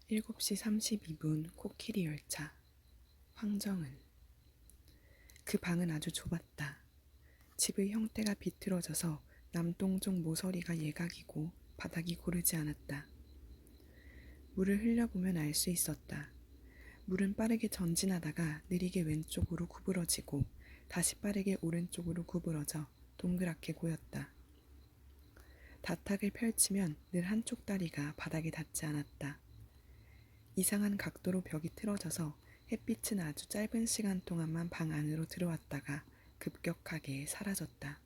7시 32분 코끼리 열차. 황정은. 그 방은 아주 좁았다. 집의 형태가 비틀어져서 남동쪽 모서리가 예각이고 바닥이 고르지 않았다. 물을 흘려보면 알 수 있었다. 물은 빠르게 전진하다가 느리게 왼쪽으로 구부러지고 다시 빠르게 오른쪽으로 구부러져 동그랗게 고였다. 다탁을 펼치면 늘 한쪽 다리가 바닥에 닿지 않았다. 이상한 각도로 벽이 틀어져서 햇빛은 아주 짧은 시간 동안만 방 안으로 들어왔다가 급격하게 사라졌다.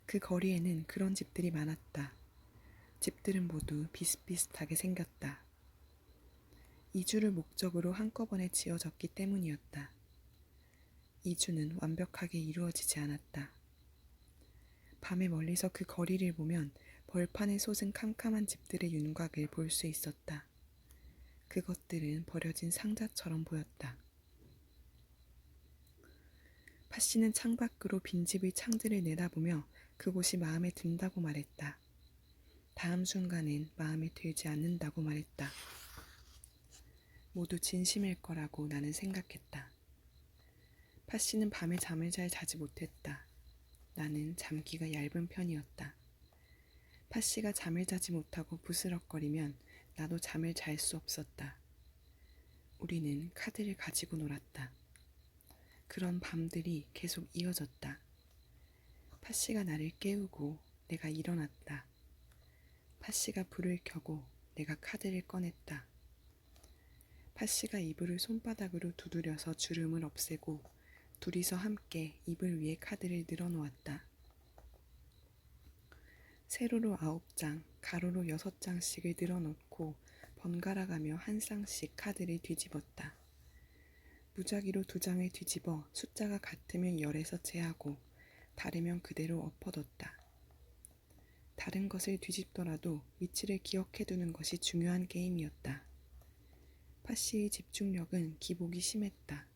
그 거리에는 그런 집들이 많았다. 집들은 모두 비슷비슷하게 생겼다. 이주를 목적으로 한꺼번에 지어졌기 때문이었다. 이주는 완벽하게 이루어지지 않았다. 밤에 멀리서 그 거리를 보면 벌판에 솟은 캄캄한 집들의 윤곽을 볼 수 있었다. 그것들은 버려진 상자처럼 보였다. 팥씨는 창밖으로 빈집의 창들을 내다보며 그곳이 마음에 든다고 말했다. 다음 순간엔 마음에 들지 않는다고 말했다. 모두 진심일 거라고 나는 생각했다. 팥씨는 밤에 잠을 잘 자지 못했다. 나는 잠기가 얇은 편이었다. 팥씨가 잠을 자지 못하고 부스럭거리면 나도 잠을 잘 수 없었다. 우리는 카드를 가지고 놀았다. 그런 밤들이 계속 이어졌다. 팥씨가 나를 깨우고 내가 일어났다. 팥씨가 불을 켜고 내가 카드를 꺼냈다. 팥씨가 이불을 손바닥으로 두드려서 주름을 없애고 둘이서 함께 이불 위에 카드를 늘어놓았다. 세로로 9장, 가로로 6장씩을 늘어놓고 번갈아가며 한 쌍씩 카드를 뒤집었다. 무작위로 2장을 뒤집어 숫자가 같으면 열에서 제하고 다르면 그대로 엎어뒀다. 다른 것을 뒤집더라도 위치를 기억해두는 것이 중요한 게임이었다. 팥씨의 집중력은 기복이 심했다.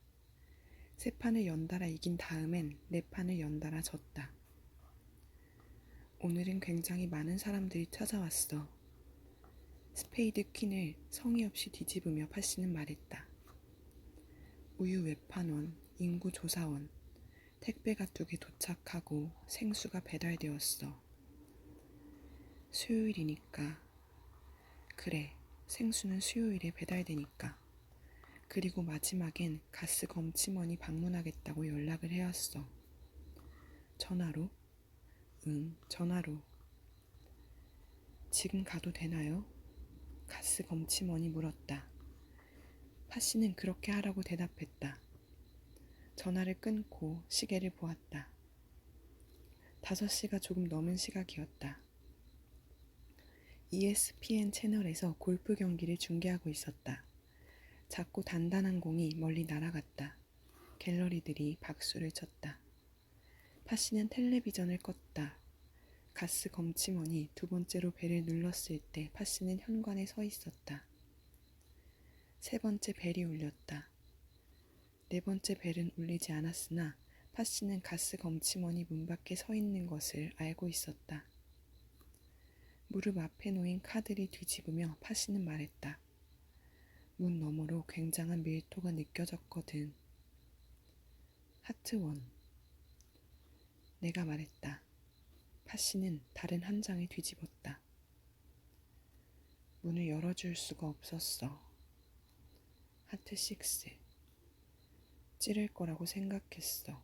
3판을 연달아 이긴 다음엔 4판을 연달아 졌다. 오늘은 굉장히 많은 사람들이 찾아왔어. 스페이드 퀸을 성의 없이 뒤집으며 팥씨는 말했다. 우유 외판원, 인구 조사원, 택배가 2개 도착하고 생수가 배달되었어. 수요일이니까. 그래, 생수는 수요일에 배달되니까. 그리고 마지막엔 가스 검침원이 방문하겠다고 연락을 해왔어. 전화로? 응, 전화로. 지금 가도 되나요? 가스 검침원이 물었다. 팥씨는 그렇게 하라고 대답했다. 전화를 끊고 시계를 보았다. 5시가 조금 넘은 시각이었다. ESPN 채널에서 골프 경기를 중계하고 있었다. 작고 단단한 공이 멀리 날아갔다. 갤러리들이 박수를 쳤다. 팥씨는 텔레비전을 껐다. 가스 검침원이 2번째로 벨을 눌렀을 때 팥씨는 현관에 서 있었다. 3번째 벨이 울렸다. 4번째 벨은 울리지 않았으나 팥씨는 가스 검침원이 문 밖에 서 있는 것을 알고 있었다. 무릎 앞에 놓인 카드를 뒤집으며 팥씨는 말했다. 문 너머로 굉장한 밀도가 느껴졌거든. 하트 원. 내가 말했다. 팥씨는 다른 한 장을 뒤집었다. 문을 열어줄 수가 없었어. 하트 6. 찌를 거라고 생각했어.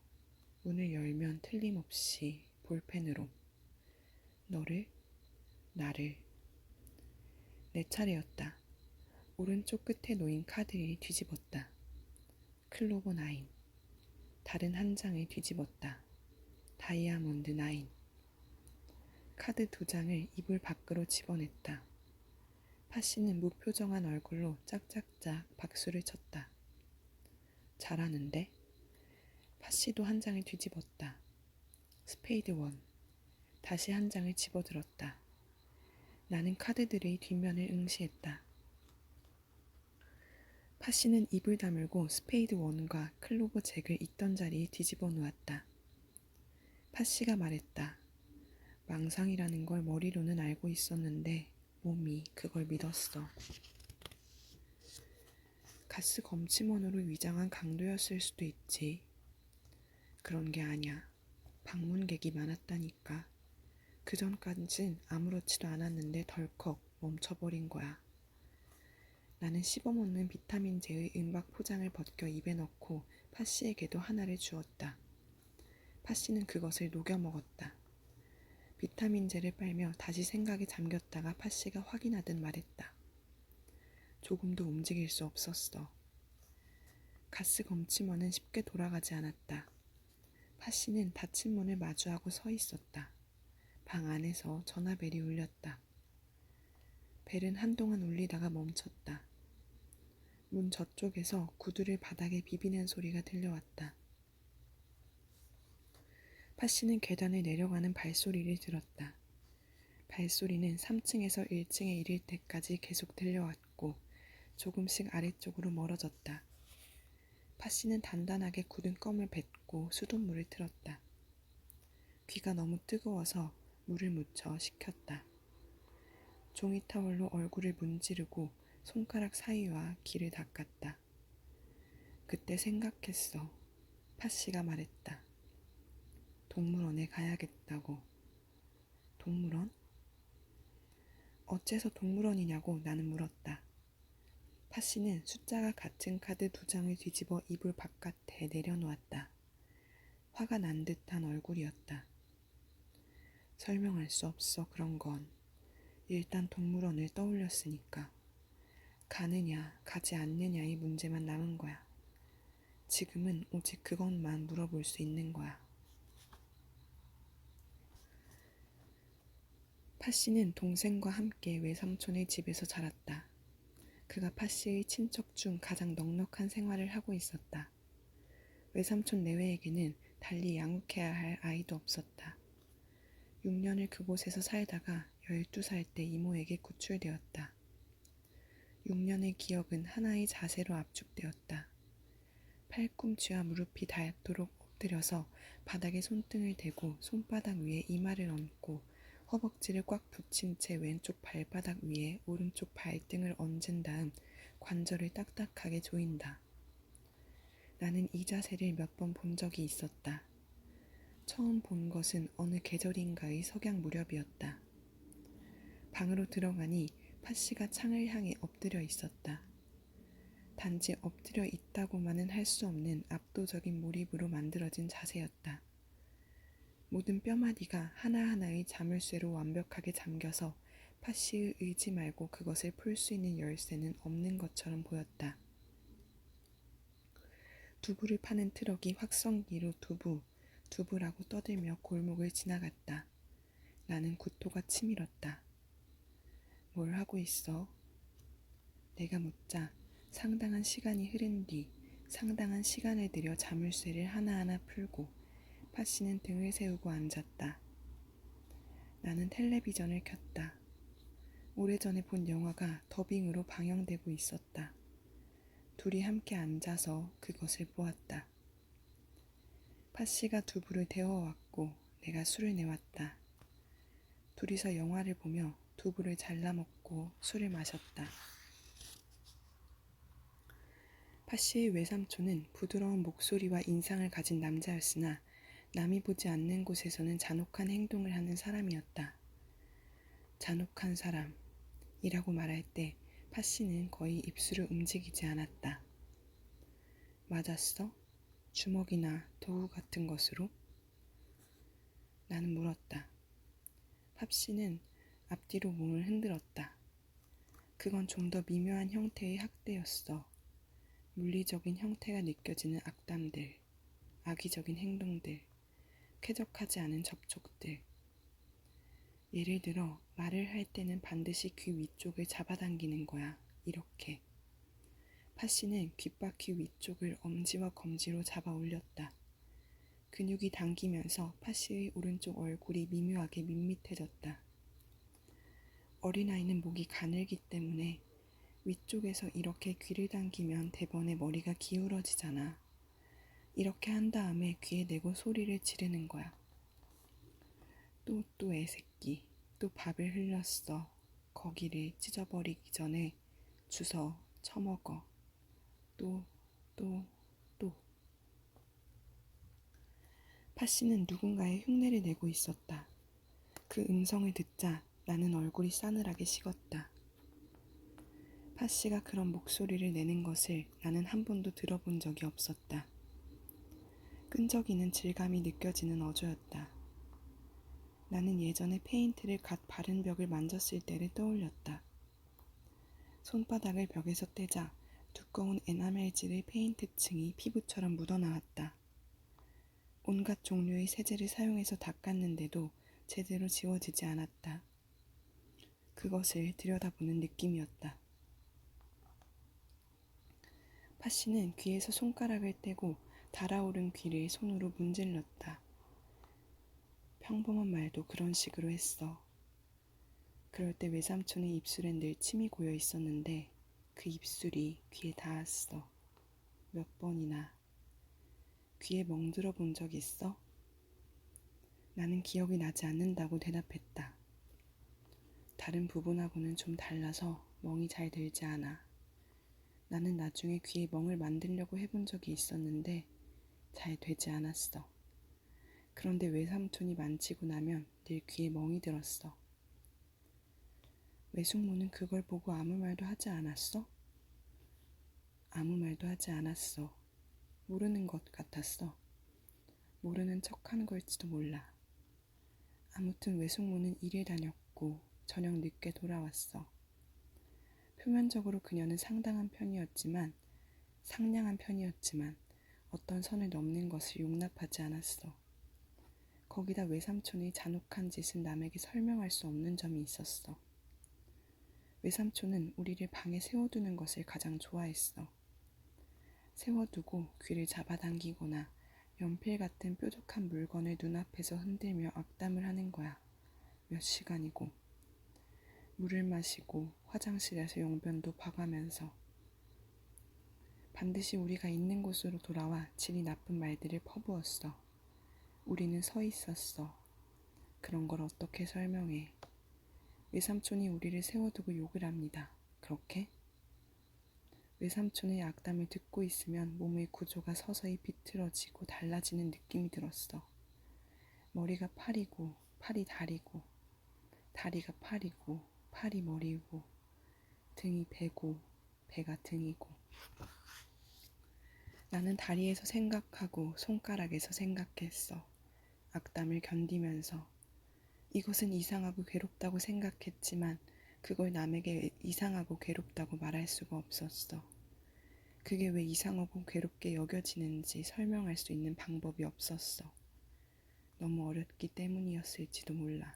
문을 열면 틀림없이 볼펜으로. 너를, 나를. 내 차례였다. 오른쪽 끝에 놓인 카드를 뒤집었다. 클로버 9. 다른 한 장을 뒤집었다. 다이아몬드 9. 카드 2장을 이불 밖으로 집어냈다. 팥씨는 무표정한 얼굴로 짝짝짝 박수를 쳤다. 잘하는데? 팥씨도 한 장을 뒤집었다. 스페이드 1. 다시 한 장을 집어들었다. 나는 카드들의 뒷면을 응시했다. 팥씨는 입을 다물고 스페이드 1과 클로버 잭을 있던 자리에 뒤집어 놓았다. 팥씨가 말했다. 망상이라는 걸 머리로는 알고 있었는데 몸이 그걸 믿었어. 가스 검침원으로 위장한 강도였을 수도 있지. 그런 게 아니야. 방문객이 많았다니까. 그전까진 아무렇지도 않았는데 덜컥 멈춰버린 거야. 나는 씹어먹는 비타민제의 은박 포장을 벗겨 입에 넣고 파씨에게도 하나를 주었다. 파씨는 그것을 녹여 먹었다. 비타민제를 빨며 다시 생각에 잠겼다가 파씨가 확인하듯 말했다. 조금도 움직일 수 없었어. 가스 검침원은 쉽게 돌아가지 않았다. 파씨는 닫힌 문을 마주하고 서 있었다. 방 안에서 전화벨이 울렸다. 벨은 한동안 울리다가 멈췄다. 문 저쪽에서 구두를 바닥에 비비는 소리가 들려왔다. 파씨는 계단을 내려가는 발소리를 들었다. 발소리는 3층에서 1층에 이를 때까지 계속 들려왔고 조금씩 아래쪽으로 멀어졌다. 파씨는 단단하게 굳은 껌을 뱉고 수돗물을 틀었다. 귀가 너무 뜨거워서 물을 묻혀 식혔다. 종이타월로 얼굴을 문지르고 손가락 사이와 귀를 닦았다. 그때 생각했어. 파씨가 말했다. 동물원에 가야겠다고. 동물원? 어째서 동물원이냐고 나는 물었다. 파씨는 숫자가 같은 카드 2장을 뒤집어 이불 바깥에 내려놓았다. 화가 난 듯한 얼굴이었다. 설명할 수 없어 그런 건. 일단 동물원을 떠올렸으니까. 가느냐 가지 않느냐의 문제만 남은 거야. 지금은 오직 그것만 물어볼 수 있는 거야. 파씨는 동생과 함께 외삼촌의 집에서 자랐다. 그가 파씨의 친척 중 가장 넉넉한 생활을 하고 있었다. 외삼촌 내외에게는 달리 양육해야 할 아이도 없었다. 6년을 그곳에서 살다가 12살 때 이모에게 구출되었다. 6년의 기억은 하나의 자세로 압축되었다. 팔꿈치와 무릎이 닿도록 엎드려서 바닥에 손등을 대고 손바닥 위에 이마를 얹고 허벅지를 꽉 붙인 채 왼쪽 발바닥 위에 오른쪽 발등을 얹은 다음 관절을 딱딱하게 조인다. 나는 이 자세를 몇 번 본 적이 있었다. 처음 본 것은 어느 계절인가의 석양 무렵이었다. 방으로 들어가니 파씨가 창을 향해 엎드려 있었다. 단지 엎드려 있다고만은 할 수 없는 압도적인 몰입으로 만들어진 자세였다. 모든 뼈마디가 하나하나의 자물쇠로 완벽하게 잠겨서 파씨의 의지 말고 그것을 풀 수 있는 열쇠는 없는 것처럼 보였다. 두부를 파는 트럭이 확성기로 두부라고 떠들며 골목을 지나갔다. 나는 구토가 치밀었다. 뭘 하고 있어? 내가 묻자 상당한 시간이 흐른 뒤 상당한 시간을 들여 자물쇠를 하나하나 풀고 파씨는 등을 세우고 앉았다. 나는 텔레비전을 켰다. 오래전에 본 영화가 더빙으로 방영되고 있었다. 둘이 함께 앉아서 그것을 보았다. 파씨가 두부를 데워왔고 내가 술을 내왔다. 둘이서 영화를 보며 두부를 잘라 먹고 술을 마셨다. 파씨의 외삼촌은 부드러운 목소리와 인상을 가진 남자였으나 남이 보지 않는 곳에서는 잔혹한 행동을 하는 사람이었다. 잔혹한 사람이라고 말할 때 파씨는 거의 입술을 움직이지 않았다. 맞았어? 주먹이나 도구 같은 것으로? 나는 물었다. 파씨는 앞뒤로 몸을 흔들었다. 그건 좀 더 미묘한 형태의 학대였어. 물리적인 형태가 느껴지는 악담들, 악의적인 행동들, 쾌적하지 않은 접촉들. 예를 들어 말을 할 때는 반드시 귀 위쪽을 잡아당기는 거야. 이렇게. 파씨는 귓바퀴 위쪽을 엄지와 검지로 잡아 올렸다. 근육이 당기면서 파씨의 오른쪽 얼굴이 미묘하게 밋밋해졌다. 어린아이는 목이 가늘기 때문에 위쪽에서 이렇게 귀를 당기면 대번에 머리가 기울어지잖아. 이렇게 한 다음에 귀에 대고 소리를 지르는 거야. 또 애새끼, 또 밥을 흘렸어. 거기를 찢어버리기 전에 주워 처먹어. 또, 또, 또. 파씨는 누군가의 흉내를 내고 있었다. 그 음성을 듣자 나는 얼굴이 싸늘하게 식었다. 파씨가 그런 목소리를 내는 것을 나는 한 번도 들어본 적이 없었다. 끈적이는 질감이 느껴지는 어조였다. 나는 예전에 페인트를 갓 바른 벽을 만졌을 때를 떠올렸다. 손바닥을 벽에서 떼자 두꺼운 에나멜질의 페인트층이 피부처럼 묻어나왔다. 온갖 종류의 세제를 사용해서 닦았는데도 제대로 지워지지 않았다. 그것을 들여다보는 느낌이었다. 파씨는 귀에서 손가락을 떼고 달아오른 귀를 손으로 문질렀다. 평범한 말도 그런 식으로 했어. 그럴 때 외삼촌의 입술엔 늘 침이 고여 있었는데 그 입술이 귀에 닿았어. 몇 번이나. 귀에 멍들어 본 적 있어? 나는 기억이 나지 않는다고 대답했다. 다른 부분하고는 좀 달라서 멍이 잘 들지 않아. 나는 나중에 귀에 멍을 만들려고 해본 적이 있었는데 잘 되지 않았어. 그런데 외삼촌이 만지고 나면 늘 귀에 멍이 들었어. 외숙모는 그걸 보고 아무 말도 하지 않았어? 아무 말도 하지 않았어. 모르는 것 같았어. 모르는 척하는 걸지도 몰라. 아무튼 외숙모는 일을 다녔고 저녁 늦게 돌아왔어. 표면적으로 그녀는 상냥한 편이었지만 어떤 선을 넘는 것을 용납하지 않았어. 거기다 외삼촌의 잔혹한 짓은 남에게 설명할 수 없는 점이 있었어. 외삼촌은 우리를 방에 세워두는 것을 가장 좋아했어. 세워두고 귀를 잡아당기거나 연필 같은 뾰족한 물건을 눈앞에서 흔들며 악담을 하는 거야. 몇 시간이고. 물을 마시고 화장실에서 용변도 봐가면서. 반드시 우리가 있는 곳으로 돌아와 질이 나쁜 말들을 퍼부었어. 우리는 서 있었어. 그런 걸 어떻게 설명해. 외삼촌이 우리를 세워두고 욕을 합니다. 그렇게? 외삼촌의 악담을 듣고 있으면 몸의 구조가 서서히 비틀어지고 달라지는 느낌이 들었어. 머리가 팔이고 팔이 다리고 다리가 팔이고 팔이 머리고 등이 배고 배가 등이고. 나는 다리에서 생각하고 손가락에서 생각했어. 악담을 견디면서. 이것은 이상하고 괴롭다고 생각했지만 그걸 남에게 이상하고 괴롭다고 말할 수가 없었어. 그게 왜 이상하고 괴롭게 여겨지는지 설명할 수 있는 방법이 없었어. 너무 어렸기 때문이었을지도 몰라.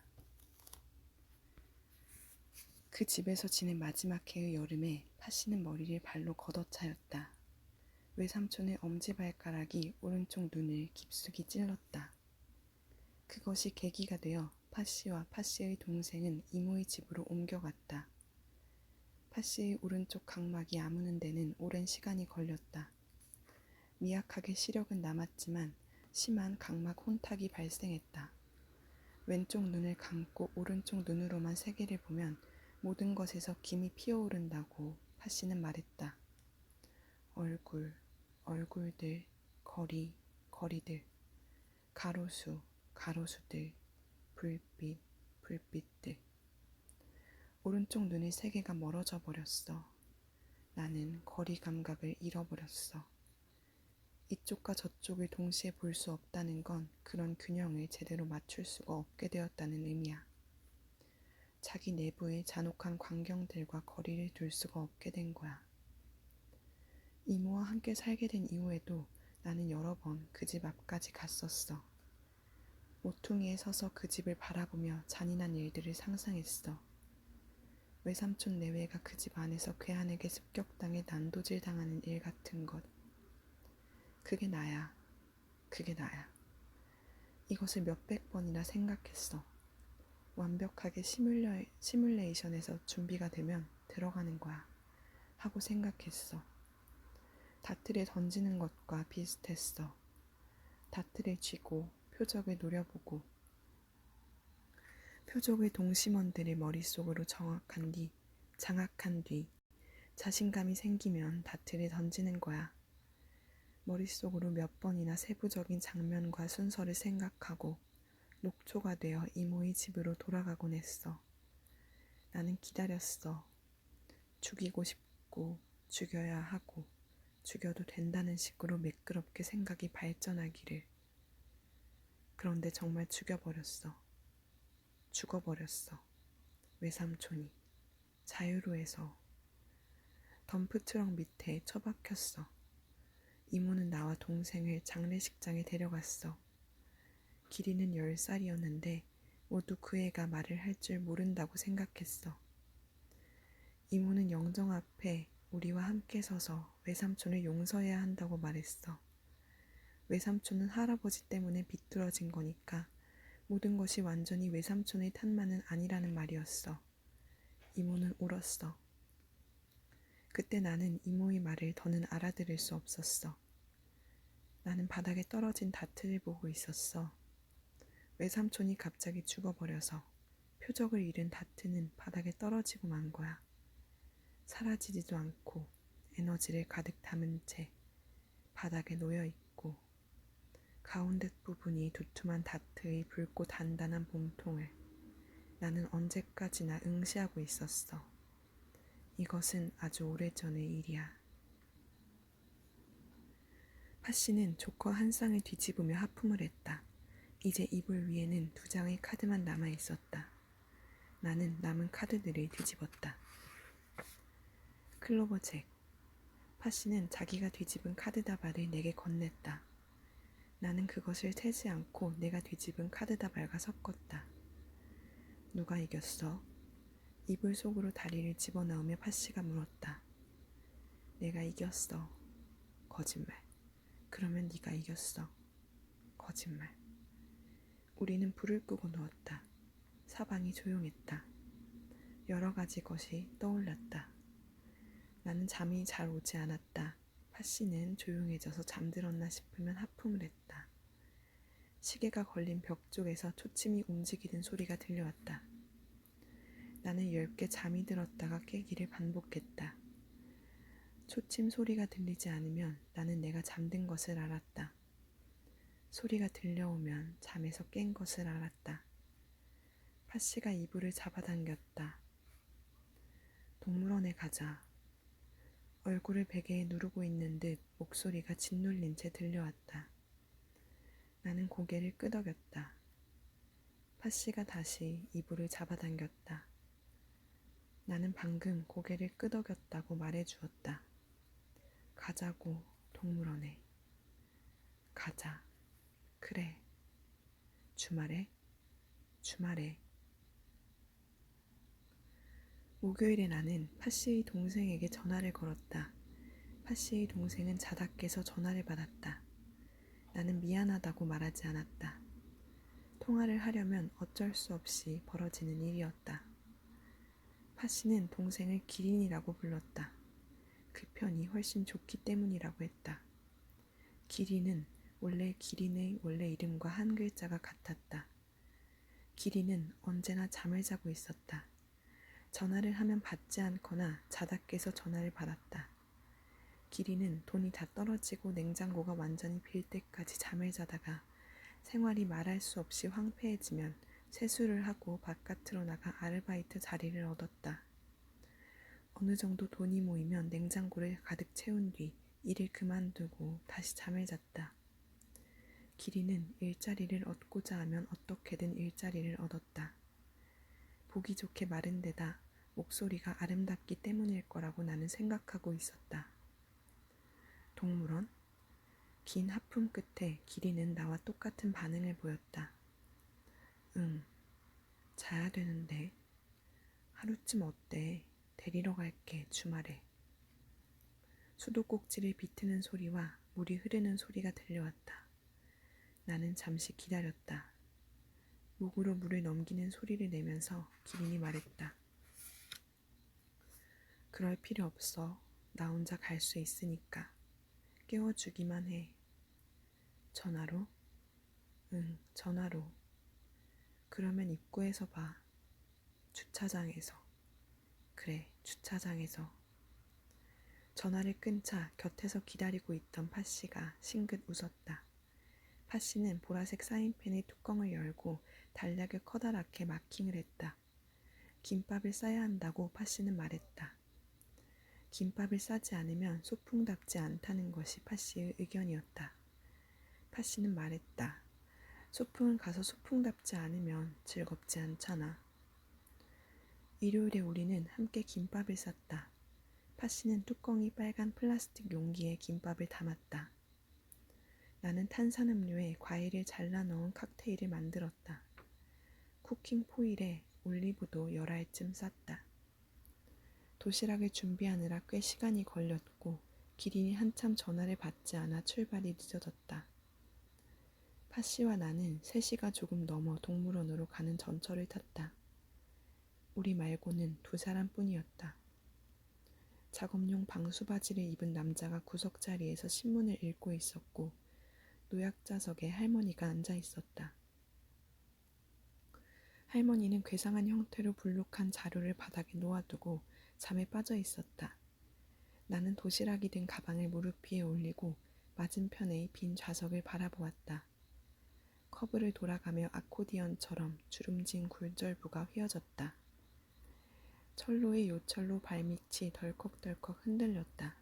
그 집에서 지낸 마지막 해의 여름에 파씨는 머리를 발로 걷어차였다. 외삼촌의 엄지발가락이 오른쪽 눈을 깊숙이 찔렀다. 그것이 계기가 되어 파씨와 파씨의 동생은 이모의 집으로 옮겨갔다. 파씨의 오른쪽 각막이 아무는 데는 오랜 시간이 걸렸다. 미약하게 시력은 남았지만 심한 각막 혼탁이 발생했다. 왼쪽 눈을 감고 오른쪽 눈으로만 세계를 보면 모든 것에서 김이 피어오른다고 파씨는 말했다. 얼굴, 얼굴들, 거리, 거리들, 가로수, 가로수들, 불빛, 불빛들. 오른쪽 눈의 세계가 멀어져 버렸어. 나는 거리 감각을 잃어버렸어. 이쪽과 저쪽을 동시에 볼 수 없다는 건 그런 균형을 제대로 맞출 수가 없게 되었다는 의미야. 자기 내부의 잔혹한 광경들과 거리를 둘 수가 없게 된 거야. 이모와 함께 살게 된 이후에도 나는 여러 번 그 집 앞까지 갔었어. 모퉁이에 서서 그 집을 바라보며 잔인한 일들을 상상했어. 외삼촌 내외가 그 집 안에서 괴한에게 습격당해 난도질당하는 일 같은 것. 그게 나야. 그게 나야. 이것을 몇백 번이나 생각했어. 완벽하게 시뮬레이션에서 준비가 되면 들어가는 거야. 하고 생각했어. 다트를 던지는 것과 비슷했어. 다트를 쥐고 표적을 노려보고 표적의 동심원들을 머릿속으로 장악한 뒤 자신감이 생기면 다트를 던지는 거야. 머릿속으로 몇 번이나 세부적인 장면과 순서를 생각하고 녹초가 되어 이모의 집으로 돌아가곤 했어. 나는 기다렸어. 죽이고 싶고 죽여야 하고 죽여도 된다는 식으로 매끄럽게 생각이 발전하기를. 그런데 정말 죽여버렸어. 죽어버렸어. 외삼촌이 자유로에서 덤프트럭 밑에 처박혔어. 이모는 나와 동생을 장례식장에 데려갔어. 기리는 10살이었는데 모두 그 애가 말을 할 줄 모른다고 생각했어. 이모는 영정 앞에 우리와 함께 서서 외삼촌을 용서해야 한다고 말했어. 외삼촌은 할아버지 때문에 비뚤어진 거니까 모든 것이 완전히 외삼촌의 탓만은 아니라는 말이었어. 이모는 울었어. 그때 나는 이모의 말을 더는 알아들을 수 없었어. 나는 바닥에 떨어진 다트를 보고 있었어. 외삼촌이 갑자기 죽어버려서 표적을 잃은 다트는 바닥에 떨어지고 만 거야. 사라지지도 않고 에너지를 가득 담은 채 바닥에 놓여 있고 가운데 부분이 두툼한 다트의 붉고 단단한 몸통을 나는 언제까지나 응시하고 있었어. 이것은 아주 오래전의 일이야. 파씨는 조커 한 쌍을 뒤집으며 하품을 했다. 이제 이불 위에는 2장의 카드만 남아 있었다. 나는 남은 카드들을 뒤집었다. 클로버 잭. 파씨는 자기가 뒤집은 카드 다발을 내게 건넸다. 나는 그것을 세지 않고 내가 뒤집은 카드 다발과 섞었다. 누가 이겼어? 이불 속으로 다리를 집어넣으며 파씨가 물었다. 내가 이겼어. 거짓말. 그러면 네가 이겼어. 거짓말. 우리는 불을 끄고 누웠다. 사방이 조용했다. 여러 가지 것이 떠올랐다. 나는 잠이 잘 오지 않았다. 파씨는 조용해져서 잠들었나 싶으면 하품을 했다. 시계가 걸린 벽 쪽에서 초침이 움직이는 소리가 들려왔다. 나는 10개 잠이 들었다가 깨기를 반복했다. 초침 소리가 들리지 않으면 나는 내가 잠든 것을 알았다. 소리가 들려오면 잠에서 깬 것을 알았다. 파씨가 이불을 잡아당겼다. 동물원에 가자. 얼굴을 베개에 누르고 있는 듯 목소리가 짓눌린 채 들려왔다. 나는 고개를 끄덕였다. 파씨가 다시 이불을 잡아당겼다. 나는 방금 고개를 끄덕였다고 말해주었다. 가자고, 동물원에. 가자. 그래. 주말에? 주말에. 목요일에 나는 파씨의 동생에게 전화를 걸었다. 파씨의 동생은 자다 깨서 전화를 받았다. 나는 미안하다고 말하지 않았다. 통화를 하려면 어쩔 수 없이 벌어지는 일이었다. 파씨는 동생을 기린이라고 불렀다. 그 편이 훨씬 좋기 때문이라고 했다. 기린은 원래 기린의 원래 이름과 한 글자가 같았다. 기린은 언제나 잠을 자고 있었다. 전화를 하면 받지 않거나 자다 깨서 전화를 받았다. 기린은 돈이 다 떨어지고 냉장고가 완전히 빌 때까지 잠을 자다가 생활이 말할 수 없이 황폐해지면 세수를 하고 바깥으로 나가 아르바이트 자리를 얻었다. 어느 정도 돈이 모이면 냉장고를 가득 채운 뒤 일을 그만두고 다시 잠을 잤다. 기린은 일자리를 얻고자 하면 어떻게든 일자리를 얻었다. 보기 좋게 마른 데다 목소리가 아름답기 때문일 거라고 나는 생각하고 있었다. 동물원? 긴 하품 끝에 기린은 나와 똑같은 반응을 보였다. 응, 자야 되는데. 하루쯤 어때? 데리러 갈게, 주말에. 수도꼭지를 비트는 소리와 물이 흐르는 소리가 들려왔다. 나는 잠시 기다렸다. 목으로 물을 넘기는 소리를 내면서 기린이 말했다. 그럴 필요 없어. 나 혼자 갈 수 있으니까. 깨워주기만 해. 전화로? 응, 전화로. 그러면 입구에서 봐. 주차장에서. 그래, 주차장에서. 전화를 끈 차 곁에서 기다리고 있던 팥씨가 싱긋 웃었다. 팥씨는 보라색 사인펜의 뚜껑을 열고 달력을 커다랗게 마킹을 했다. 김밥을 싸야 한다고 팥씨는 말했다. 김밥을 싸지 않으면 소풍답지 않다는 것이 팥씨의 의견이었다. 팥씨는 말했다. 소풍은 가서 소풍답지 않으면 즐겁지 않잖아. 일요일에 우리는 함께 김밥을 쌌다. 팥씨는 뚜껑이 빨간 플라스틱 용기에 김밥을 담았다. 나는 탄산음료에 과일을 잘라 넣은 칵테일을 만들었다. 쿠킹 포일에 올리브도 10알쯤 쌌다. 도시락을 준비하느라 꽤 시간이 걸렸고 기린이 한참 전화를 받지 않아 출발이 늦어졌다. 팥씨와 나는 3시가 조금 넘어 동물원으로 가는 전철을 탔다. 우리 말고는 2사람뿐이었다. 작업용 방수바지를 입은 남자가 구석자리에서 신문을 읽고 있었고 노약자석에 할머니가 앉아 있었다. 할머니는 괴상한 형태로 불룩한 자루를 바닥에 놓아두고 잠에 빠져 있었다. 나는 도시락이 든 가방을 무릎 위에 올리고 맞은편의 빈 좌석을 바라보았다. 커브를 돌아가며 아코디언처럼 주름진 굴절부가 휘어졌다. 철로의 요철로 발밑이 덜컥덜컥 흔들렸다.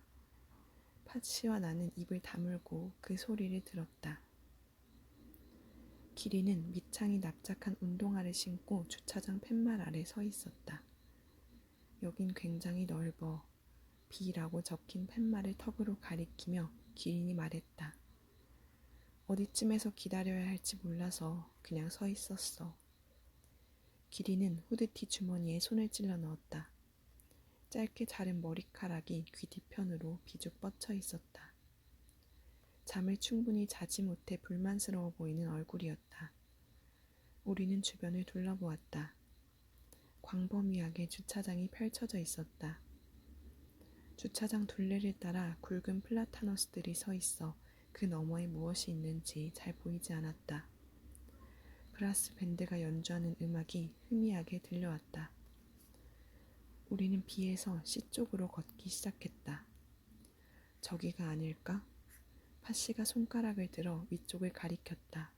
팥씨와 나는 입을 다물고 그 소리를 들었다. 기린은 밑창이 납작한 운동화를 신고 주차장 팻말 아래 서 있었다. 여긴 굉장히 넓어. B라고 적힌 팻말을 턱으로 가리키며 기린이 말했다. 어디쯤에서 기다려야 할지 몰라서 그냥 서 있었어. 기린은 후드티 주머니에 손을 찔러 넣었다. 짧게 자른 머리카락이 귀 뒤편으로 비죽 뻗쳐 있었다. 잠을 충분히 자지 못해 불만스러워 보이는 얼굴이었다. 우리는 주변을 둘러보았다. 광범위하게 주차장이 펼쳐져 있었다. 주차장 둘레를 따라 굵은 플라타너스들이 서 있어 그 너머에 무엇이 있는지 잘 보이지 않았다. 브라스 밴드가 연주하는 음악이 희미하게 들려왔다. 우리는 B에서 C 쪽으로 걷기 시작했다. 저기가 아닐까? 팥씨가 손가락을 들어 위쪽을 가리켰다.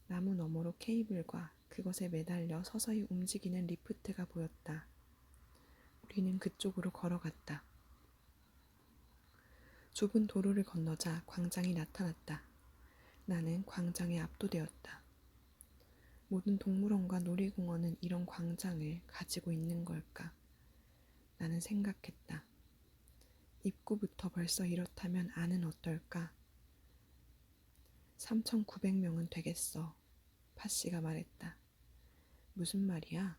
나무 너머로 케이블과 그것에 매달려 서서히 움직이는 리프트가 보였다. 우리는 그쪽으로 걸어갔다. 좁은 도로를 건너자 광장이 나타났다. 나는 광장에 압도되었다. 모든 동물원과 놀이공원은 이런 광장을 가지고 있는 걸까? 나는 생각했다. 입구부터 벌써 이렇다면 안은 어떨까? 3,900명은 되겠어. 팥씨가 말했다. 무슨 말이야?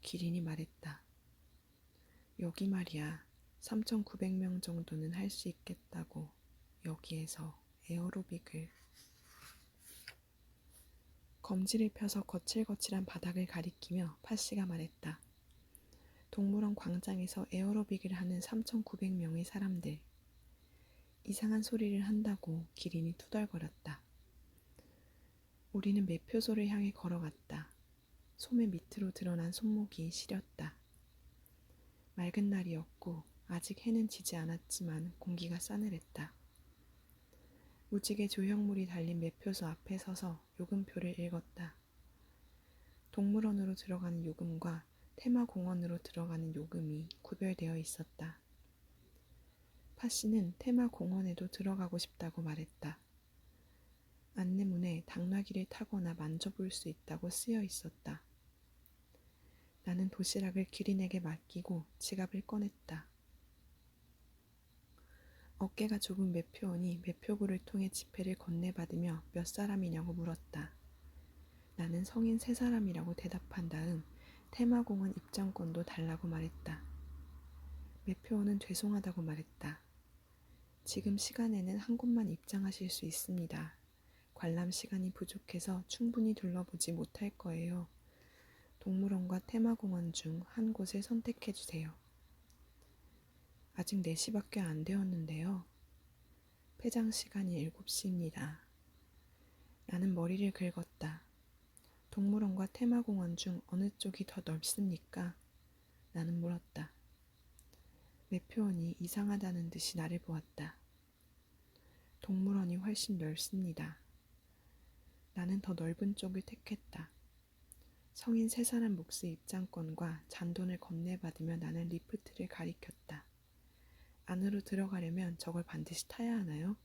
기린이 말했다. 여기 말이야. 3,900명 정도는 할 수 있겠다고. 여기에서 에어로빅을. 검지를 펴서 거칠거칠한 바닥을 가리키며 팥씨가 말했다. 동물원 광장에서 에어로빅을 하는 3,900명의 사람들. 이상한 소리를 한다고 기린이 투덜거렸다. 우리는 매표소를 향해 걸어갔다. 소매 밑으로 드러난 손목이 시렸다. 맑은 날이었고 아직 해는 지지 않았지만 공기가 싸늘했다. 무지개 조형물이 달린 매표소 앞에 서서 요금표를 읽었다. 동물원으로 들어가는 요금과 테마공원으로 들어가는 요금이 구별되어 있었다. 팥씨는 테마공원에도 들어가고 싶다고 말했다. 안내문에 당나귀를 타거나 만져볼 수 있다고 쓰여 있었다. 나는 도시락을 기린에게 맡기고 지갑을 꺼냈다. 어깨가 좁은 매표원이 매표구를 통해 지폐를 건네받으며 몇 사람이냐고 물었다. 나는 성인 3사람이라고 대답한 다음 테마공원 입장권도 달라고 말했다. 매표원은 죄송하다고 말했다. 지금 시간에는 한 곳만 입장하실 수 있습니다. 관람 시간이 부족해서 충분히 둘러보지 못할 거예요. 동물원과 테마공원 중 한 곳을 선택해 주세요. 아직 4시밖에 안 되었는데요. 폐장 시간이 7시입니다. 나는 머리를 긁었다. 동물원과 테마공원 중 어느 쪽이 더 넓습니까? 나는 물었다. 매표원이 이상하다는 듯이 나를 보았다. 동물원이 훨씬 넓습니다. 나는 더 넓은 쪽을 택했다. 성인 3사람 몫의 입장권과 잔돈을 건네받으며 나는 리프트를 가리켰다. 안으로 들어가려면 저걸 반드시 타야 하나요?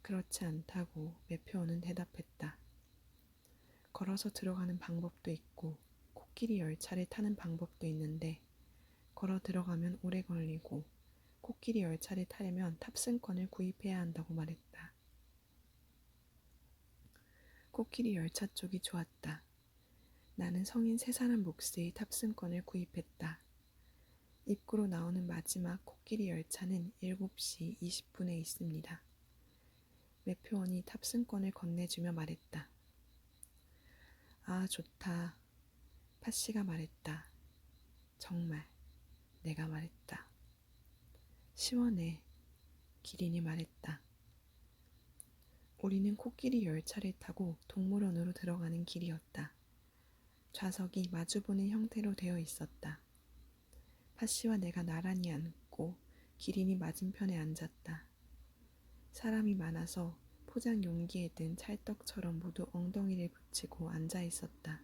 그렇지 않다고 매표원은 대답했다. 걸어서 들어가는 방법도 있고 코끼리 열차를 타는 방법도 있는데 걸어 들어가면 오래 걸리고 코끼리 열차를 타려면 탑승권을 구입해야 한다고 말했다. 코끼리 열차 쪽이 좋았다. 나는 성인 3사람 몫의 탑승권을 구입했다. 입구로 나오는 마지막 코끼리 열차는 7시 20분에 있습니다. 매표원이 탑승권을 건네주며 말했다. 아, 좋다. 팥씨가 말했다. 정말, 내가 말했다. 시원해. 기린이 말했다. 우리는 코끼리 열차를 타고 동물원으로 들어가는 길이었다. 좌석이 마주보는 형태로 되어 있었다. 팥씨와 내가 나란히 앉고 기린이 맞은편에 앉았다. 사람이 많아서 포장 용기에 든 찰떡처럼 모두 엉덩이를 붙이고 앉아 있었다.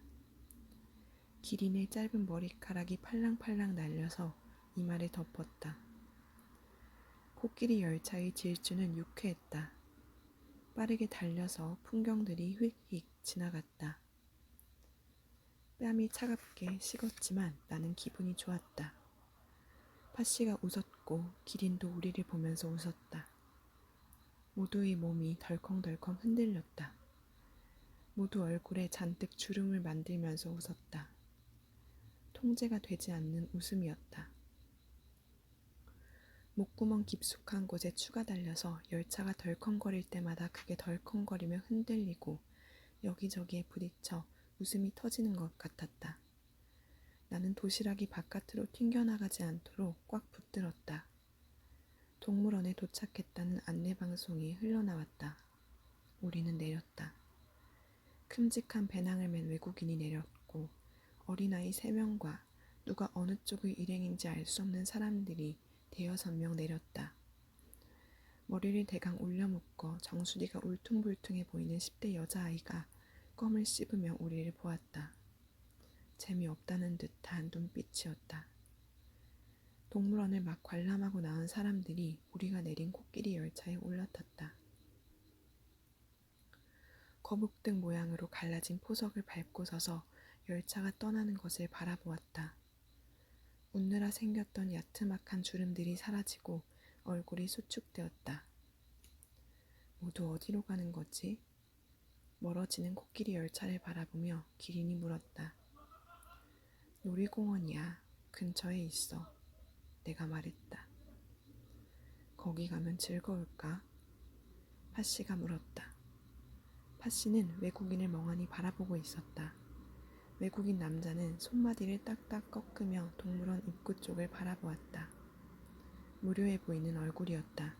기린의 짧은 머리카락이 팔랑팔랑 날려서 이마를 덮었다. 코끼리 열차의 질주는 유쾌했다. 빠르게 달려서 풍경들이 휙휙 지나갔다. 뺨이 차갑게 식었지만 나는 기분이 좋았다. 팥씨가 웃었고 기린도 우리를 보면서 웃었다. 모두의 몸이 덜컹덜컹 흔들렸다. 모두 얼굴에 잔뜩 주름을 만들면서 웃었다. 통제가 되지 않는 웃음이었다. 목구멍 깊숙한 곳에 추가 달려서 열차가 덜컹거릴 때마다 그게 덜컹거리며 흔들리고 여기저기에 부딪혀 웃음이 터지는 것 같았다. 나는 도시락이 바깥으로 튕겨나가지 않도록 꽉 붙들었다. 동물원에 도착했다는 안내방송이 흘러나왔다. 우리는 내렸다. 큼직한 배낭을 맨 외국인이 내렸고 어린아이 3명과 누가 어느 쪽의 일행인지 알 수 없는 사람들이 5-6명 내렸다. 머리를 대강 올려묶어 정수리가 울퉁불퉁해 보이는 10대 여자아이가 껌을 씹으며 우리를 보았다. 재미없다는 듯한 눈빛이었다. 동물원을 막 관람하고 나온 사람들이 우리가 내린 코끼리 열차에 올라탔다. 거북등 모양으로 갈라진 포석을 밟고 서서 열차가 떠나는 것을 바라보았다. 웃느라 생겼던 야트막한 주름들이 사라지고 얼굴이 수축되었다. 모두 어디로 가는 거지? 멀어지는 코끼리 열차를 바라보며 기린이 물었다. 놀이공원이야. 근처에 있어. 내가 말했다. 거기 가면 즐거울까? 팥씨가 물었다. 팥씨는 외국인을 멍하니 바라보고 있었다. 외국인 남자는 손마디를 딱딱 꺾으며 동물원 입구 쪽을 바라보았다. 무료해 보이는 얼굴이었다.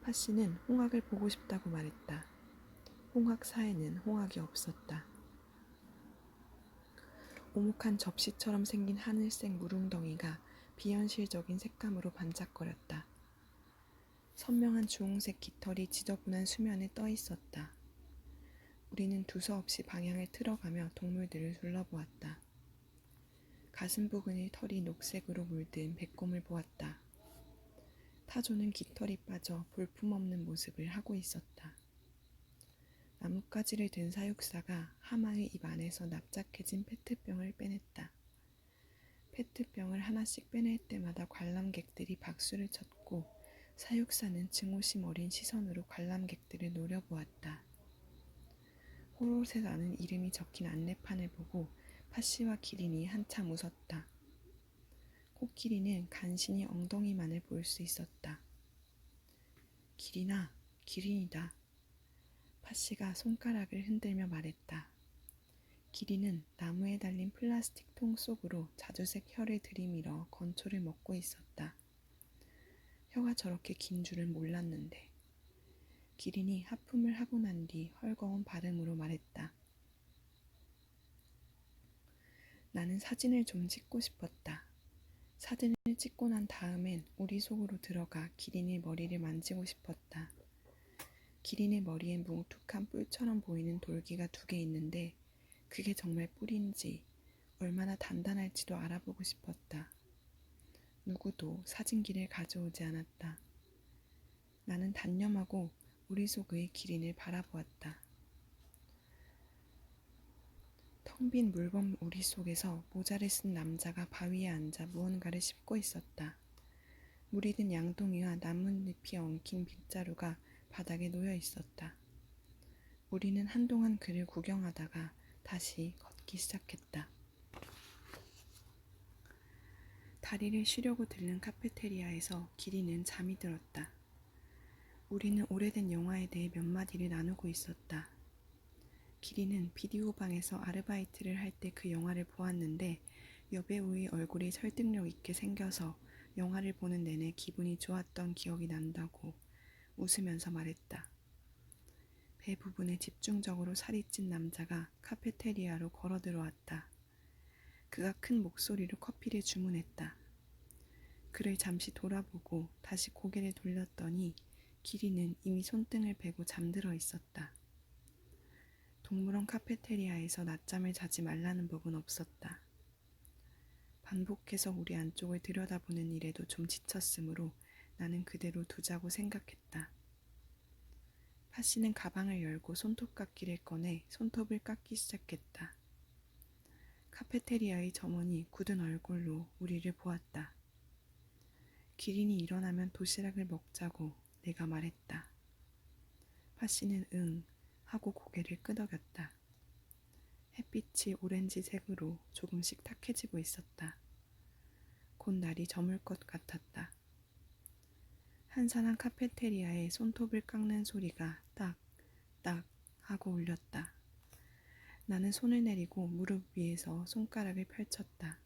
팥씨는 홍학을 보고 싶다고 말했다. 홍학사에는 홍학이 없었다. 오목한 접시처럼 생긴 하늘색 무릉덩이가 비현실적인 색감으로 반짝거렸다. 선명한 주홍색 깃털이 지저분한 수면에 떠 있었다. 우리는 두서없이 방향을 틀어가며 동물들을 둘러보았다. 가슴 부근의 털이 녹색으로 물든 백곰을 보았다. 타조는 깃털이 빠져 볼품없는 모습을 하고 있었다. 나뭇가지를 든 사육사가 하마의 입 안에서 납작해진 페트병을 빼냈다. 페트병을 하나씩 빼낼 때마다 관람객들이 박수를 쳤고 사육사는 증오심 어린 시선으로 관람객들을 노려보았다. 호롯이라는 이름이 적힌 안내판을 보고 팥씨와 기린이 한참 웃었다. 코끼리는 간신히 엉덩이만을 볼 수 있었다. 기린아, 기린이다. 팥씨가 손가락을 흔들며 말했다. 기린은 나무에 달린 플라스틱 통 속으로 자주색 혀를 들이밀어 건초를 먹고 있었다. 혀가 저렇게 긴 줄은 몰랐는데. 기린이 하품을 하고 난 뒤 헐거운 발음으로 말했다. 나는 사진을 좀 찍고 싶었다. 사진을 찍고 난 다음엔 우리 속으로 들어가 기린의 머리를 만지고 싶었다. 기린의 머리엔 뭉툭한 뿔처럼 보이는 돌기가 2개 있는데 그게 정말 뿔인지 얼마나 단단할지도 알아보고 싶었다. 누구도 사진기를 가져오지 않았다. 나는 단념하고 우리 속의 기린을 바라보았다. 텅 빈 물범 우리 속에서 모자를 쓴 남자가 바위에 앉아 무언가를 씹고 있었다. 물이 든 양동이와 나뭇잎이 엉킨 빗자루가 바닥에 놓여 있었다. 우리는 한동안 그를 구경하다가 다시 걷기 시작했다. 다리를 쉬려고 들른 카페테리아에서 기린은 잠이 들었다. 우리는 오래된 영화에 대해 몇 마디를 나누고 있었다. 기린은 비디오 방에서 아르바이트를 할 때 그 영화를 보았는데 여배우의 얼굴이 설득력 있게 생겨서 영화를 보는 내내 기분이 좋았던 기억이 난다고 웃으면서 말했다. 배 부분에 집중적으로 살이 찐 남자가 카페테리아로 걸어 들어왔다. 그가 큰 목소리로 커피를 주문했다. 그를 잠시 돌아보고 다시 고개를 돌렸더니 기린은 이미 손등을 베고 잠들어 있었다. 동물원 카페테리아에서 낮잠을 자지 말라는 법은 없었다. 반복해서 우리 안쪽을 들여다보는 일에도 좀 지쳤으므로 나는 그대로 두자고 생각했다. 파씨는 가방을 열고 손톱깎이를 꺼내 손톱을 깎기 시작했다. 카페테리아의 점원이 굳은 얼굴로 우리를 보았다. 기린이 일어나면 도시락을 먹자고 내가 말했다. 파씨는 응 하고 고개를 끄덕였다. 햇빛이 오렌지색으로 조금씩 탁해지고 있었다. 곧 날이 저물 것 같았다. 한산한 카페테리아에 손톱을 깎는 소리가 딱 하고 울렸다. 나는 손을 내리고 무릎 위에서 손가락을 펼쳤다.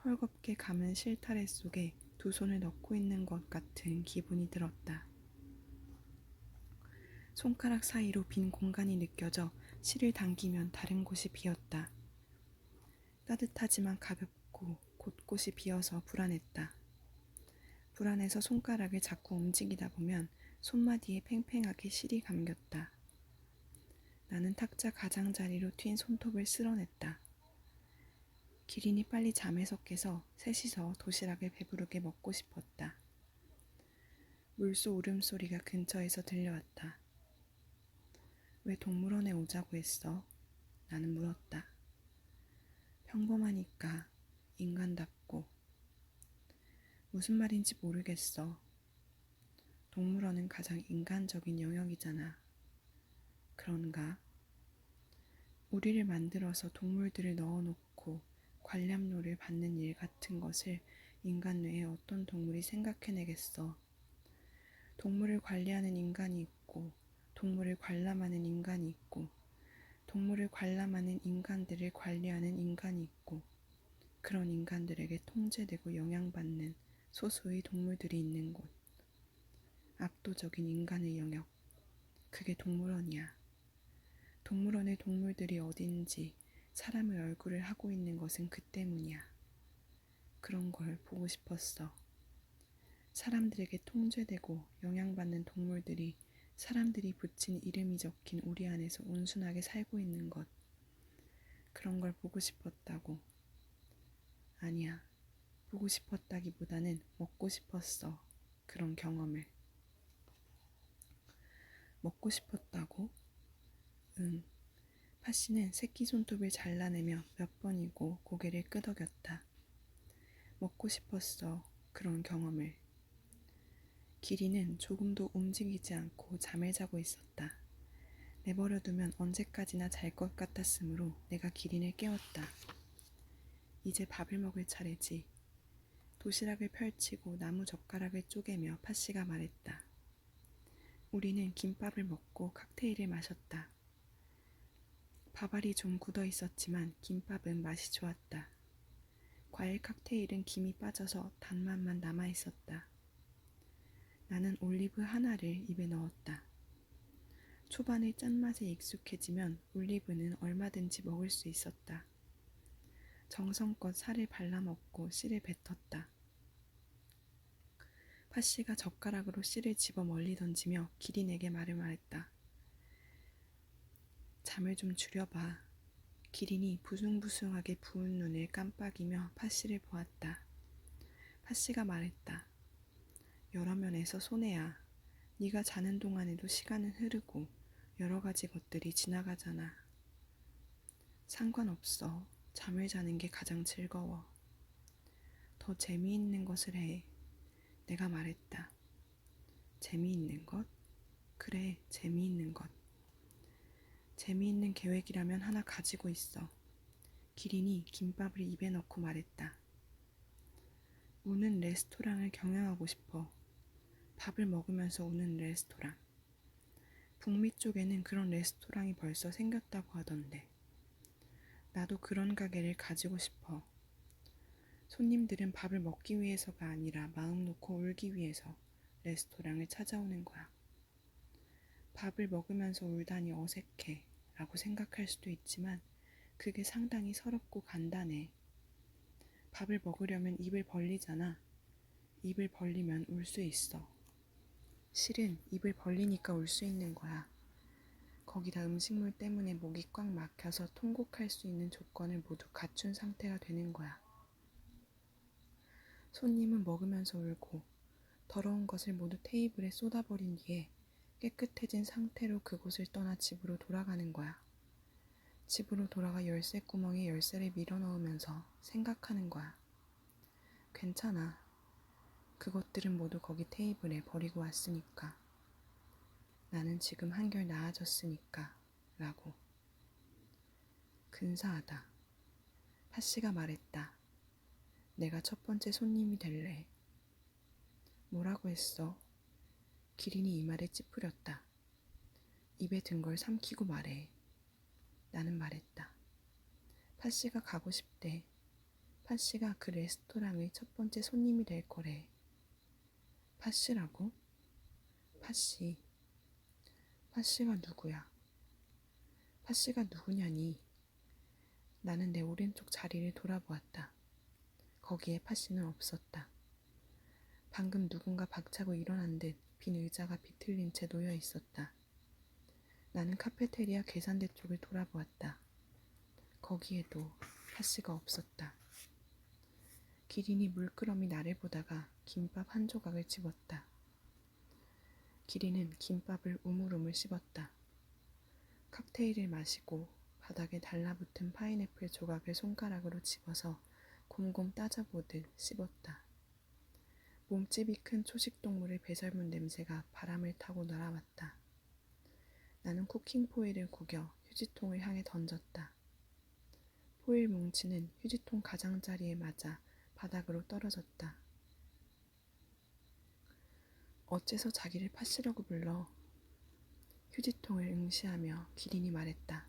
헐겁게 감은 실타래 속에 2 손을 넣고 있는 것 같은 기분이 들었다. 손가락 사이로 빈 공간이 느껴져 실을 당기면 다른 곳이 비었다. 따뜻하지만 가볍고 곳곳이 비어서 불안했다. 불안해서 손가락을 자꾸 움직이다 보면 손마디에 팽팽하게 실이 감겼다. 나는 탁자 가장자리로 튄 손톱을 쓸어냈다. 기린이 빨리 잠에서 깨서 셋이서 도시락을 배부르게 먹고 싶었다. 물소 울음소리가 근처에서 들려왔다. 왜 동물원에 오자고 했어? 나는 물었다. 평범하니까 인간답고. 무슨 말인지 모르겠어. 동물원은 가장 인간적인 영역이잖아. 그런가? 우리를 만들어서 동물들을 넣어놓고 관람료를 받는 일 같은 것을 인간 외에 어떤 동물이 생각해내겠어. 동물을 관리하는 인간이 있고 동물을 관람하는 인간이 있고 동물을 관람하는 인간들을 관리하는 인간이 있고 그런 인간들에게 통제되고 영향받는 소수의 동물들이 있는 곳. 압도적인 인간의 영역. 그게 동물원이야. 동물원의 동물들이 어딘지 사람의 얼굴을 하고 있는 것은 그 때문이야. 그런 걸 보고 싶었어. 사람들에게 통제되고 영향받는 동물들이 사람들이 붙인 이름이 적힌 우리 안에서 온순하게 살고 있는 것. 그런 걸 보고 싶었다고. 아니야. 보고 싶었다기보다는 먹고 싶었어. 그런 경험을. 먹고 싶었다고? 응. 파씨는 새끼 손톱을 잘라내며 몇 번이고 고개를 끄덕였다. 먹고 싶었어. 그런 경험을. 기린은 조금도 움직이지 않고 잠을 자고 있었다. 내버려두면 언제까지나 잘 것 같았으므로 내가 기린을 깨웠다. 이제 밥을 먹을 차례지. 도시락을 펼치고 나무 젓가락을 쪼개며 파씨가 말했다. 우리는 김밥을 먹고 칵테일을 마셨다. 밥알이 좀 굳어 있었지만 김밥은 맛이 좋았다. 과일 칵테일은 김이 빠져서 단맛만 남아 있었다. 나는 올리브 하나를 입에 넣었다. 초반에 짠맛에 익숙해지면 올리브는 얼마든지 먹을 수 있었다. 정성껏 살을 발라먹고 씨를 뱉었다. 팥씨가 젓가락으로 씨를 집어 멀리 던지며 기린에게 말을 말했다. 잠을 좀 줄여봐. 기린이 부숭부숭하게 부은 눈을 깜빡이며 팥씨를 보았다. 팥씨가 말했다. 여러 면에서 손해야. 네가 자는 동안에도 시간은 흐르고 여러 가지 것들이 지나가잖아. 상관없어. 잠을 자는 게 가장 즐거워. 더 재미있는 것을 해. 내가 말했다. 재미있는 것? 그래, 재미있는 것. 재미있는 계획이라면 하나 가지고 있어. 기린이 김밥을 입에 넣고 말했다. 우는 레스토랑을 경영하고 싶어. 밥을 먹으면서 우는 레스토랑. 북미 쪽에는 그런 레스토랑이 벌써 생겼다고 하던데. 나도 그런 가게를 가지고 싶어. 손님들은 밥을 먹기 위해서가 아니라 마음 놓고 울기 위해서 레스토랑을 찾아오는 거야. 밥을 먹으면서 울다니 어색해 라고 생각할 수도 있지만 그게 상당히 서럽고 간단해. 밥을 먹으려면 입을 벌리잖아. 입을 벌리면 울 수 있어. 실은 입을 벌리니까 울 수 있는 거야. 거기다 음식물 때문에 목이 꽉 막혀서 통곡할 수 있는 조건을 모두 갖춘 상태가 되는 거야. 손님은 먹으면서 울고 더러운 것을 모두 테이블에 쏟아버린 뒤에 깨끗해진 상태로 그곳을 떠나 집으로 돌아가는 거야. 집으로 돌아가 열쇠 구멍에 열쇠를 밀어넣으면서 생각하는 거야. 괜찮아. 그것들은 모두 거기 테이블에 버리고 왔으니까. 나는 지금 한결 나아졌으니까 라고. 근사하다. 팥씨가 말했다. 내가 첫 번째 손님이 될래. 뭐라고 했어? 기린이 이마를 찌푸렸다. 입에 든 걸 삼키고 말해. 나는 말했다. 팥씨가 가고 싶대. 팥씨가 그 레스토랑의 첫 번째 손님이 될 거래. 팥씨라고? 팥씨. 팥씨가 누구야? 팥씨가 누구냐니? 나는 내 오른쪽 자리를 돌아보았다. 거기에 팥씨는 없었다. 방금 누군가 박차고 일어난 듯 빈 의자가 비틀린 채 놓여 있었다. 나는 카페테리아 계산대 쪽을 돌아보았다. 거기에도 팥씨가 없었다. 기린이 물끄러미 나를 보다가 김밥 한 조각을 집었다. 기린은 김밥을 우물우물 씹었다. 칵테일을 마시고 바닥에 달라붙은 파인애플 조각을 손가락으로 집어서 곰곰 따져보듯 씹었다. 몸집이 큰 초식동물의 배설물 냄새가 바람을 타고 날아왔다. 나는 쿠킹 포일을 구겨 휴지통을 향해 던졌다. 포일 뭉치는 휴지통 가장자리에 맞아 바닥으로 떨어졌다. 어째서 자기를 팥씨라고 불러? 휴지통을 응시하며 기린이 말했다.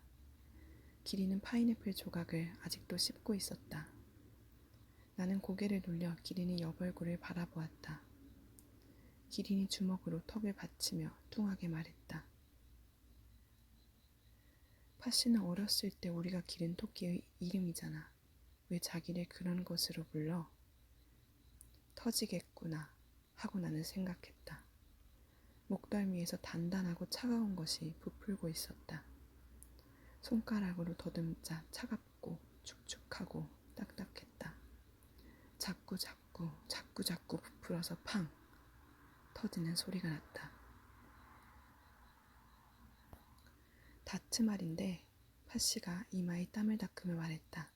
기린은 파인애플 조각을 아직도 씹고 있었다. 나는 고개를 돌려 기린의 옆얼굴을 바라보았다. 기린이 주먹으로 턱을 받치며 뚱하게 말했다. 팥씨는 어렸을 때 우리가 기른 토끼의 이름이잖아. 왜 자기를 그런 것으로 불러? 터지겠구나 하고 나는 생각했다. 목덜미에서 단단하고 차가운 것이 부풀고 있었다. 손가락으로 더듬자 차갑고 축축하고 딱딱했다. 자꾸 부풀어서 팡 터지는 소리가 났다. 다트말인데 팥씨가 이마에 땀을 닦으며 말했다.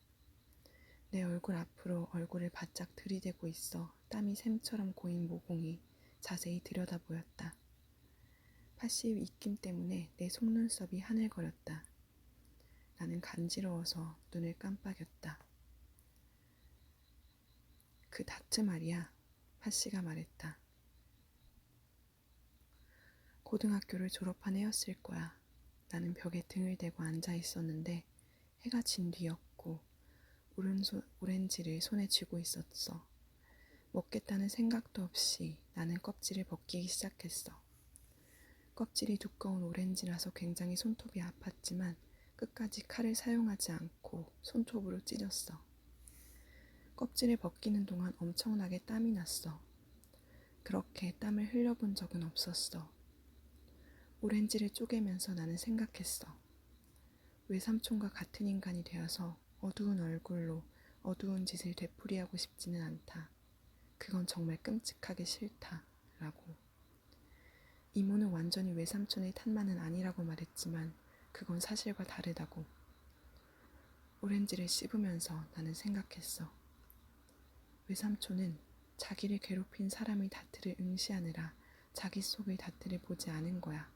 내 얼굴 앞으로 얼굴을 바짝 들이대고 있어 땀이 샘처럼 고인 모공이 자세히 들여다 보였다. 팥씨의 입김 때문에 내 속눈썹이 하늘거렸다. 나는 간지러워서 눈을 깜빡였다. 그 다트 말이야. 팥씨가 말했다. 고등학교를 졸업한 해였을 거야. 나는 벽에 등을 대고 앉아 있었는데 해가 진 뒤였고 오렌지를 손에 쥐고 있었어. 먹겠다는 생각도 없이 나는 껍질을 벗기기 시작했어. 껍질이 두꺼운 오렌지라서 굉장히 손톱이 아팠지만 끝까지 칼을 사용하지 않고 손톱으로 찢었어. 껍질을 벗기는 동안 엄청나게 땀이 났어. 그렇게 땀을 흘려본 적은 없었어. 오렌지를 쪼개면서 나는 생각했어. 외삼촌과 같은 인간이 되어서 어두운 얼굴로 어두운 짓을 되풀이하고 싶지는 않다. 그건 정말 끔찍하게 싫다. 라고. 이모는 완전히 외삼촌의 탓만은 아니라고 말했지만 그건 사실과 다르다고. 오렌지를 씹으면서 나는 생각했어. 외삼촌은 자기를 괴롭힌 사람의 다트를 응시하느라 자기 속의 다트를 보지 않은 거야.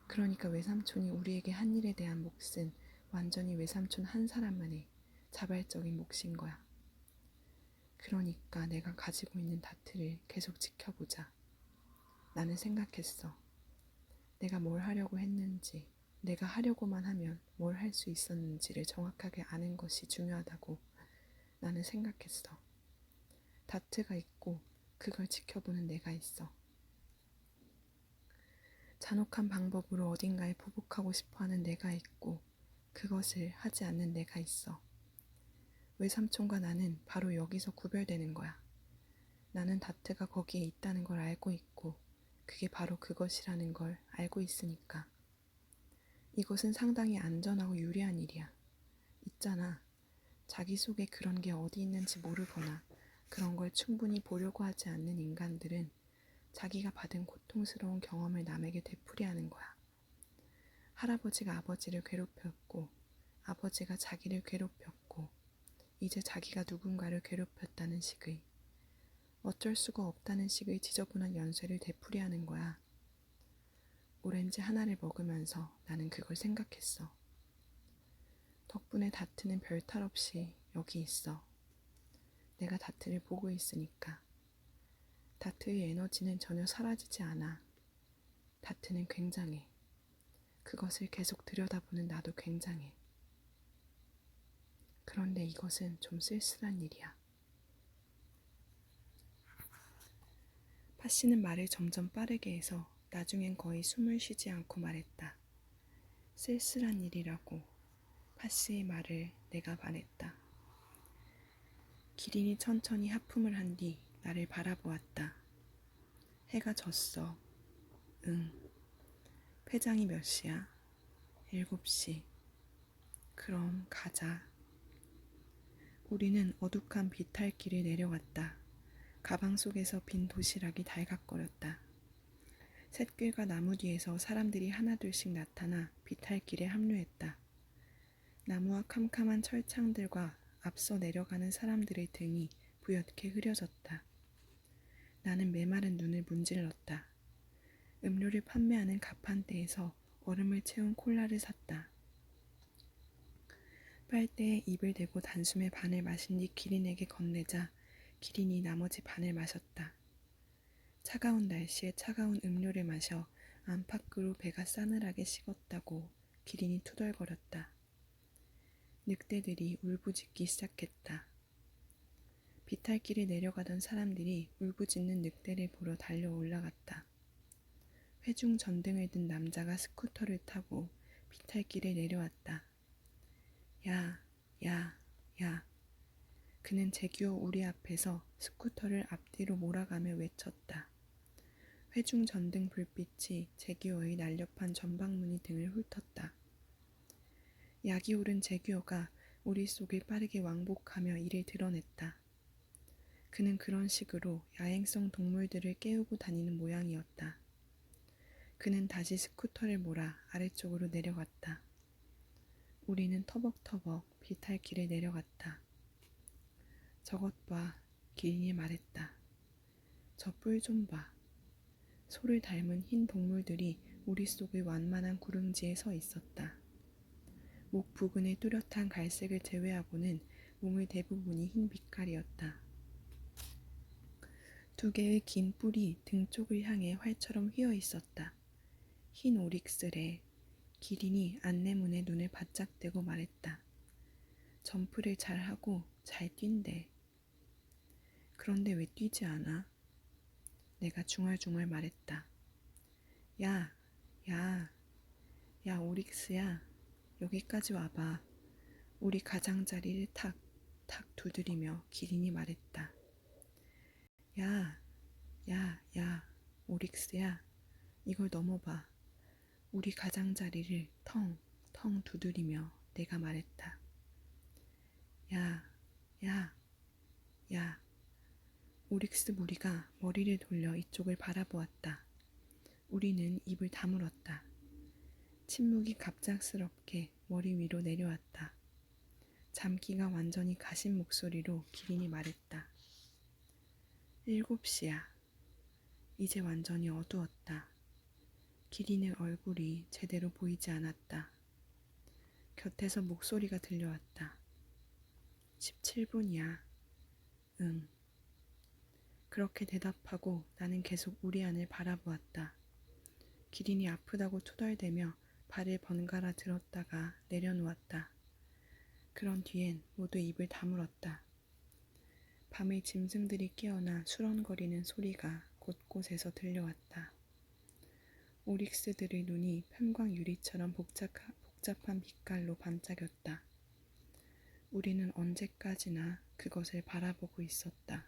그러니까 외삼촌이 우리에게 한 일에 대한 몫은 완전히 외삼촌 한 사람만의 자발적인 몫인 거야. 그러니까 내가 가지고 있는 다트를 계속 지켜보자. 나는 생각했어. 내가 뭘 하려고 했는지, 내가 하려고만 하면 뭘 할 수 있었는지를 정확하게 아는 것이 중요하다고 나는 생각했어. 다트가 있고 그걸 지켜보는 내가 있어. 잔혹한 방법으로 어딘가에 보복하고 싶어하는 내가 있고 그것을 하지 않는 내가 있어. 외삼촌과 나는 바로 여기서 구별되는 거야. 나는 다트가 거기에 있다는 걸 알고 있고 그게 바로 그것이라는 걸 알고 있으니까. 이것은 상당히 안전하고 유리한 일이야. 있잖아. 자기 속에 그런 게 어디 있는지 모르거나 그런 걸 충분히 보려고 하지 않는 인간들은 자기가 받은 고통스러운 경험을 남에게 되풀이하는 거야. 할아버지가 아버지를 괴롭혔고 아버지가 자기를 괴롭혔고 이제 자기가 누군가를 괴롭혔다는 식의 어쩔 수가 없다는 식의 지저분한 연쇄를 되풀이하는 거야. 오렌지 하나를 먹으면서 나는 그걸 생각했어. 덕분에 다트는 별 탈 없이 여기 있어. 내가 다트를 보고 있으니까. 다트의 에너지는 전혀 사라지지 않아. 다트는 굉장해. 그것을 계속 들여다보는 나도 굉장해. 그런데 이것은 좀 쓸쓸한 일이야. 파씨는 말을 점점 빠르게 해서 나중엔 거의 숨을 쉬지 않고 말했다. 쓸쓸한 일이라고 파씨의 말을 내가 반했다. 기린이 천천히 하품을 한 뒤 나를 바라보았다. 해가 졌어. 응. 폐장이 몇 시야? 7시. 그럼 가자. 우리는 어둑한 비탈길을 내려왔다. 가방 속에서 빈 도시락이 달각거렸다. 샛길과 나무 뒤에서 사람들이 하나둘씩 나타나 비탈길에 합류했다. 나무와 캄캄한 철창들과 앞서 내려가는 사람들의 등이 부옇게 흐려졌다. 나는 메마른 눈을 문질렀다. 음료를 판매하는 가판대에서 얼음을 채운 콜라를 샀다. 빨대에 입을 대고 단숨에 반을 마신 뒤 기린에게 건네자 기린이 나머지 반을 마셨다. 차가운 날씨에 차가운 음료를 마셔 안팎으로 배가 싸늘하게 식었다고 기린이 투덜거렸다. 늑대들이 울부짖기 시작했다. 비탈길을 내려가던 사람들이 울부짖는 늑대를 보러 달려 올라갔다. 회중 전등을 든 남자가 스쿠터를 타고 비탈길에 내려왔다. 야, 야, 야. 그는 제규어 우리 앞에서 스쿠터를 앞뒤로 몰아가며 외쳤다. 회중 전등 불빛이 제규어의 날렵한 전방무늬 등을 훑었다. 약이 오른 제규어가 우리 속을 빠르게 왕복하며 이를 드러냈다. 그는 그런 식으로 야행성 동물들을 깨우고 다니는 모양이었다. 그는 다시 스쿠터를 몰아 아래쪽으로 내려갔다. 우리는 터벅터벅 비탈길을 내려갔다. 저것 봐, 기린이 말했다. 저 뿔 좀 봐. 소를 닮은 흰 동물들이 우리 속의 완만한 구릉지에 서 있었다. 목 부근의 뚜렷한 갈색을 제외하고는 몸의 대부분이 흰 빛깔이었다. 두 개의 긴 뿔이 등 쪽을 향해 활처럼 휘어 있었다. 흰 오릭스래. 기린이 안내문에 눈을 바짝 떼고 말했다. 점프를 잘하고 잘 뛴대. 그런데 왜 뛰지 않아? 내가 중얼중얼 말했다. 야, 야, 야 오릭스야. 여기까지 와봐. 우리 가장자리를 탁. 탁 두드리며 기린이 말했다. 야, 야, 오릭스야, 이걸 넘어봐. 우리 가장자리를 텅 두드리며 내가 말했다. 야, 야, 야. 오릭스 무리가 머리를 돌려 이쪽을 바라보았다. 우리는 입을 다물었다. 침묵이 갑작스럽게 머리 위로 내려왔다. 잠기가 완전히 가신 목소리로 기린이 말했다. 7시야. 이제 완전히 어두웠다. 기린의 얼굴이 제대로 보이지 않았다. 곁에서 목소리가 들려왔다. 17분이야. 응. 그렇게 대답하고 나는 계속 우리 안을 바라보았다. 기린이 아프다고 투덜대며 발을 번갈아 들었다가 내려놓았다. 그런 뒤엔 모두 입을 다물었다. 밤에 짐승들이 깨어나 수런거리는 소리가 곳곳에서 들려왔다. 오릭스들의 눈이 편광 유리처럼 복잡한 빛깔로 반짝였다. 우리는 언제까지나 그것을 바라보고 있었다.